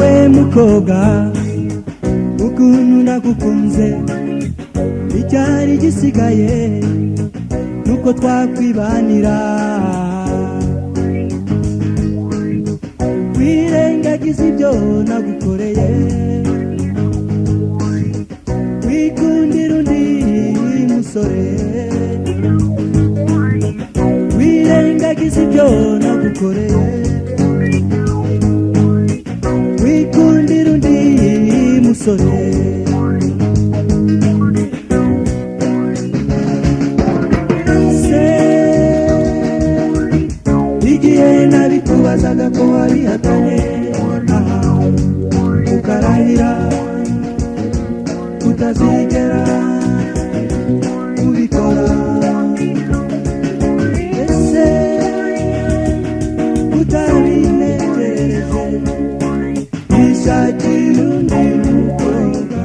Abakobwa ukuntu nagukunze icyari gisigaye nuko twakwibanira wirengagiza ibyo nagukoreye wikundira undi musore wirengagiza ibyo nagukoreye wikundira undi musore igihe nabikubazaga ko wabihakanye ukarahira utazigera ubikora ese utabinejeje ishakira undi mukobwa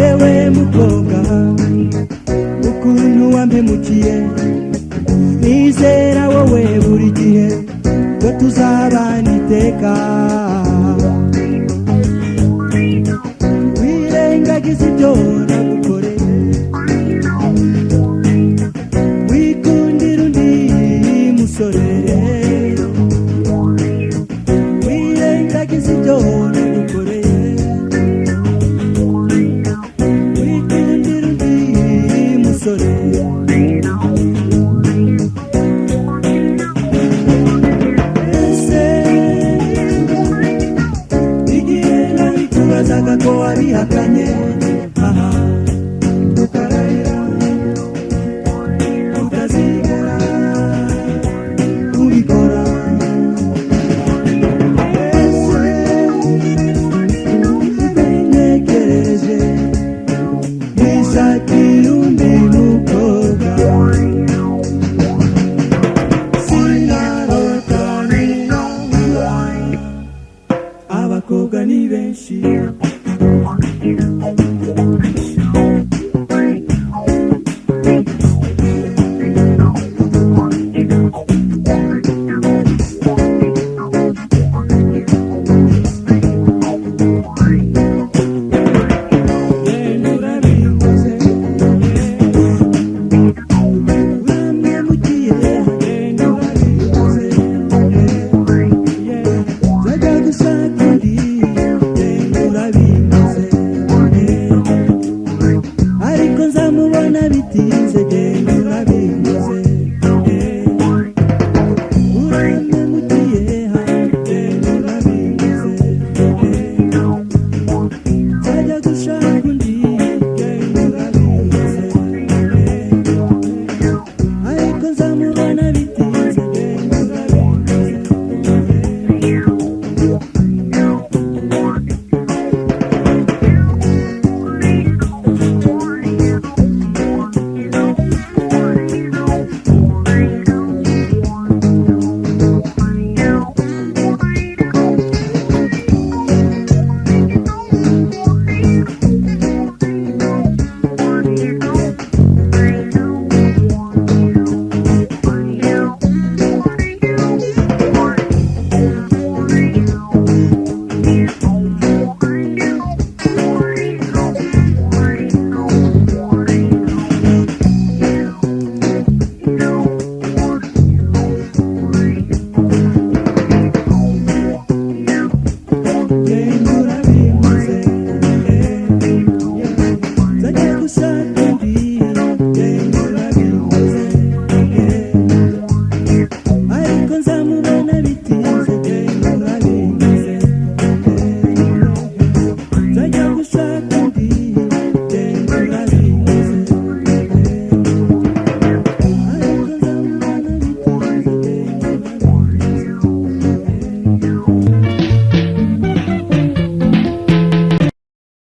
ewe mukobwa ukuntu wampemukiye nizera wowe buri gihe ko tuzabana iteka wirengagiza ibyo nagukoreye wikundira undi musore wirengagiza ibyo nagukoreye wikundira undi musore ko wabihakanye